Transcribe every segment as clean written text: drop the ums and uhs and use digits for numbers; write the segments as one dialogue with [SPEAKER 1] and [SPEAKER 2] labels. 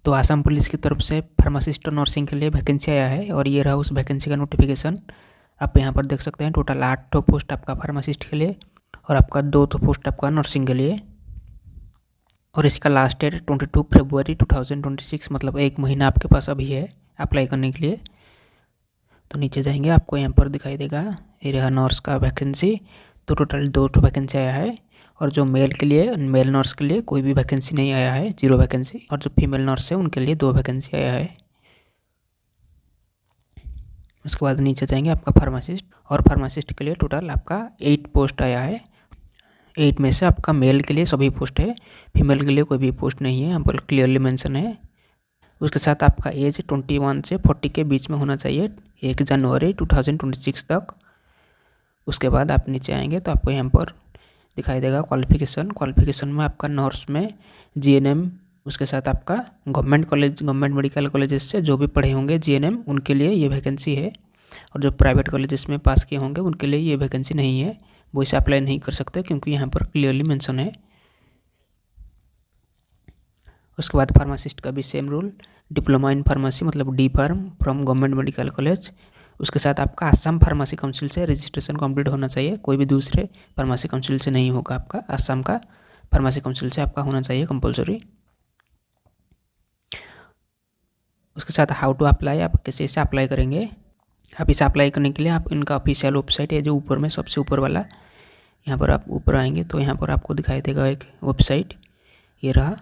[SPEAKER 1] तो आसाम पुलिस की तरफ से फार्मासिस्ट और नर्सिंग के लिए वैकेंसी आया है और ये रहा उस वैकेंसी का नोटिफिकेशन। आप यहाँ पर देख सकते हैं टोटल 8 पोस्ट आपका फार्मासिस्ट के लिए और आपका 2 पोस्ट आपका नर्सिंग के लिए। और इसका लास्ट डेट 22 फरवरी 2026, मतलब 1 महीना आपके पास अभी है अप्लाई करने के लिए। तो नीचे जाएंगे आपको यहाँ पर दिखाई देगा ये रहा नर्स का वैकेंसी। तो टोटल 2 वैकेंसी आया है और जो मेल के लिए, मेल नर्स के लिए कोई भी वैकेंसी नहीं आया है, 0 वैकेंसी। और जो फीमेल नर्स है उनके लिए 2 वैकेंसी आया है। उसके बाद नीचे जाएंगे आपका फार्मासिस्ट, और फार्मासिस्ट के लिए टोटल आपका 8 पोस्ट आया है। 8 में से आपका मेल के लिए सभी पोस्ट है, फीमेल के लिए कोई भी पोस्ट नहीं है, यहाँ पर क्लियरली मेंशन है। उसके साथ आपका एज 21 से 40 के बीच में होना चाहिए 1 जनवरी 2026 तक। उसके बाद आप नीचे आएंगे तो आपको यहाँ पर दिखाई देगा क्वालिफिकेशन में आपका नर्स में जीएनएम, उसके साथ आपका government college, government medical colleges से जो भी पढ़े होंगे जीएनएम उनके लिए ये वैकेंसी है। और जो प्राइवेट कॉलेजेस में पास किए होंगे उनके लिए ये वैकेंसी नहीं है, वो इसे अप्लाई नहीं कर सकते क्योंकि यहाँ पर क्लियरली मेंशन है। उसके बाद फार्मासिस्ट का भी same rule, diploma in pharmacy मतलब D pharm from government medical college. उसके साथ आपका असम फार्मेसी काउंसिल से रजिस्ट्रेशन कंप्लीट होना चाहिए, कोई भी दूसरे फार्मेसी काउंसिल से नहीं होगा आपका, असम का फार्मेसी काउंसिल से आपका होना चाहिए कंपलसरी। उसके साथ हाउ टू अप्लाई, आप कैसे इसे अप्लाई करेंगे। आप इसे अप्लाई करने के लिए आप इनका ऑफिशियल वेबसाइट है जो ऊपर में सबसे ऊपर वाला, यहाँ पर आप ऊपर आएंगे तो यहाँ पर आपको दिखाई देगा एक वेबसाइट, ये रहा।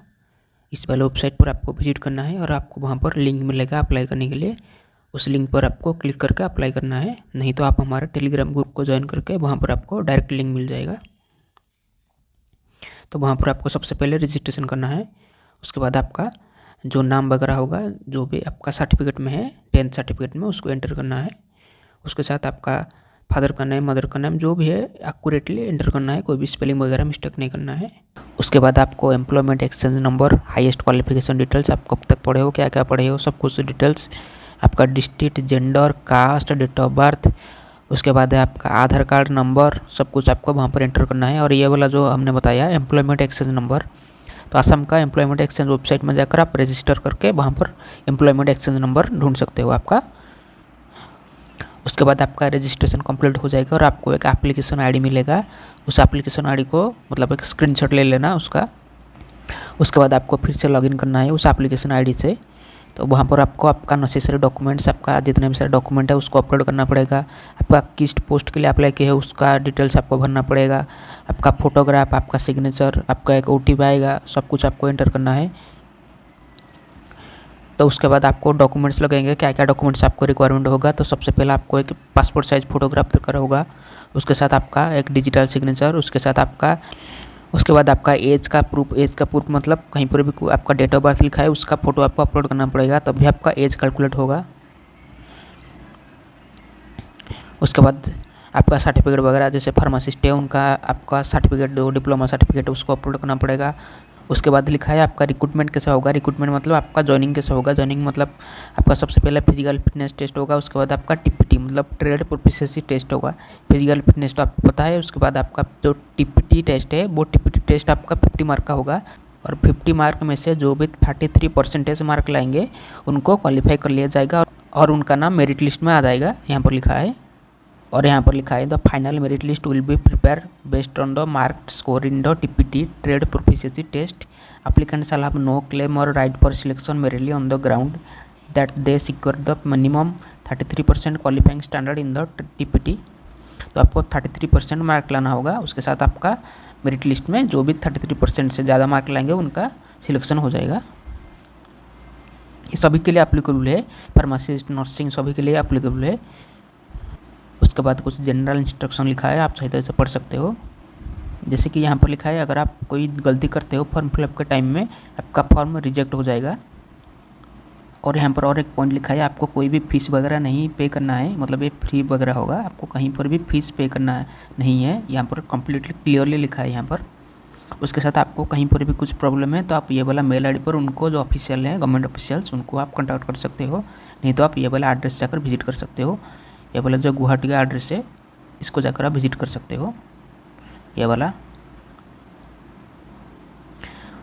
[SPEAKER 1] इस वाले वेबसाइट पर आपको विजिट करना है और आपको वहाँ पर लिंक मिलेगा अप्लाई करने के लिए, उस लिंक पर आपको क्लिक करके अप्लाई करना है। नहीं तो आप हमारे टेलीग्राम ग्रुप को ज्वाइन करके वहाँ पर आपको डायरेक्ट लिंक मिल जाएगा। तो वहाँ पर आपको सबसे पहले रजिस्ट्रेशन करना है। उसके बाद आपका जो नाम वगैरह होगा जो भी आपका सर्टिफिकेट में है, 10th सर्टिफिकेट में, उसको एंटर करना है। उसके साथ आपका फादर का नेम, मदर का नेम जो भी है एक्यूरेटली एंटर करना है, कोई भी स्पेलिंग वगैरह मिस्टेक नहीं करना है। उसके बाद आपको employment exchange number, highest qualification details, आप कब तक पढ़े हो, क्या क्या पढ़े हो, सब कुछ डिटेल्स, आपका district, gender, caste, date of birth, उसके बाद है आपका आधार कार्ड नंबर, सब कुछ आपको वहाँ पर एंटर करना है। और ये वाला जो हमने बताया एम्प्लॉयमेंट एक्सचेंज नंबर, तो असम का एम्प्लॉयमेंट एक्सचेंज वेबसाइट में जाकर आप रजिस्टर करके वहाँ पर एम्प्लॉयमेंट एक्सचेंज नंबर ढूंढ सकते हो आपका। उसके बाद आपका रजिस्ट्रेशन कंप्लीट हो जाएगा और आपको एक एप्लीकेशन आईडी मिलेगा, उस एप्लीकेशन आईडी को मतलब एक स्क्रीनशॉट ले लेना उसका। उसके बाद आपको फिर से लॉगिन करना है उस एप्लीकेशन आईडी से। तो वहाँ पर आपको आपका नेसेसरी डॉक्यूमेंट्स, आपका जितने भी सारे डॉक्यूमेंट है उसको अपलोड करना पड़ेगा। आपका किस पोस्ट के लिए अप्लाई किया है उसका डिटेल्स आपको भरना पड़ेगा, आपका फोटोग्राफ, आपका सिग्नेचर, आपका एक OTP आएगा, सब कुछ आपको एंटर करना है। तो उसके बाद आपको डॉक्यूमेंट्स लगेंगे, क्या क्या डॉक्यूमेंट्स आपको रिक्वायरमेंट होगा। तो सबसे पहले आपको एक पासपोर्ट साइज़ फोटोग्राफ दरकार होगा, उसके साथ आपका एक डिजिटल सिग्नेचर, उसके साथ आपका, उसके बाद आपका एज का प्रूफ मतलब कहीं पर भी आपका डेट ऑफ बर्थ लिखा है उसका फ़ोटो आपको अपलोड करना पड़ेगा, तभी आपका एज कैलकुलेट होगा। उसके बाद आपका सर्टिफिकेट वगैरह, जैसे फार्मासिस्ट है उनका आपका सर्टिफिकेट, जो डिप्लोमा सर्टिफिकेट है उसको अपलोड करना पड़ेगा। उसके बाद लिखा है आपका रिक्रूटमेंट कैसा होगा, रिक्रूटमेंट मतलब आपका ज्वाइनिंग कैसा होगा, ज्वाइनिंग मतलब आपका सबसे पहले फिजिकल फिटनेस टेस्ट होगा, उसके बाद आपका TPT मतलब ट्रेड प्रोफिशिएंसी टेस्ट होगा। फिजिकल फिटनेस तो आपको पता है, उसके बाद आपका जो TPT टेस्ट है वो TPT टेस्ट आपका 50 मार्क का होगा, और 50 मार्क में से जो भी 33% मार्क लाएंगे उनको क्वालिफाई कर लिया जाएगा और उनका नाम मेरिट लिस्ट में आ जाएगा, यहाँ पर लिखा है। और यहाँ पर लिखा है the final merit list will be prepare based on the mark score in the TPT trade proficiency test. Applicant shall have no claim or right for selection merely on the ground that they secure the minimum 33% qualifying standard in the TPT। तो आपको 33% mark लाना होगा, उसके साथ आपका merit list में जो भी 33% से ज़्यादा मार्क लाएंगे उनका सिलेक्शन हो जाएगा। ये सभी के लिए एप्लीकेबल है, फार्मासिस्ट, नर्सिंग सभी के लिए एप्लीकेबल है। उसके बाद कुछ जनरल इंस्ट्रक्शन लिखा है, आप सही तरह से पढ़ सकते हो। जैसे कि यहाँ पर लिखा है अगर आप कोई गलती करते हो फॉर्म फिलअप के टाइम में आपका फॉर्म रिजेक्ट हो जाएगा। और यहाँ पर और एक पॉइंट लिखा है, आपको कोई भी फीस वगैरह नहीं पे करना है, मतलब ये फ्री वगैरह होगा, आपको कहीं पर भी फीस पे करना नहीं है, यहाँ पर कम्प्लीटली क्लियरली लिखा है यहाँ पर। उसके साथ आपको कहीं पर भी कुछ प्रॉब्लम है तो आप ये वाला मेल ID पर उनको जो ऑफिशियल है गवर्नमेंट ऑफिशियल्स उनको आप कॉन्टैक्ट कर सकते हो, नहीं तो आप ये वाला एड्रेस जाकर विजिट कर सकते हो। ये वाला जो गुवाहाटी का एड्रेस है इसको जाकर आप विजिट कर सकते हो, ये वाला।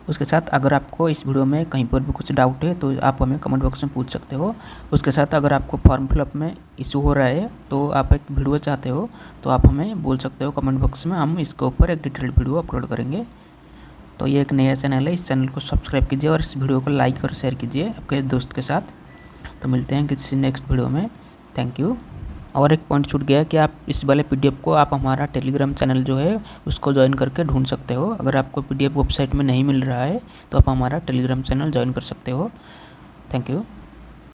[SPEAKER 1] उसके साथ अगर आपको इस वीडियो में कहीं पर भी कुछ डाउट है तो आप हमें कमेंट बॉक्स में पूछ सकते हो। उसके साथ अगर आपको फॉर्म फिलअप में इशू हो रहा है तो आप एक वीडियो चाहते हो तो आप हमें बोल सकते हो कमेंट बॉक्स में, हम इसके ऊपर एक डिटेल्ड वीडियो अपलोड करेंगे। तो ये एक नया चैनल है, इस चैनल को सब्सक्राइब कीजिए और इस वीडियो को लाइक और शेयर कीजिए आपके दोस्त के साथ। तो मिलते हैं किसी नेक्स्ट वीडियो में। Thank you. और एक पॉइंट छूट गया कि आप इस वाले पीडीएफ को आप हमारा टेलीग्राम चैनल जो है उसको ज्वाइन करके ढूंढ सकते हो। अगर आपको पीडीएफ वेबसाइट में नहीं मिल रहा है तो आप हमारा टेलीग्राम चैनल ज्वाइन कर सकते हो। Thank you.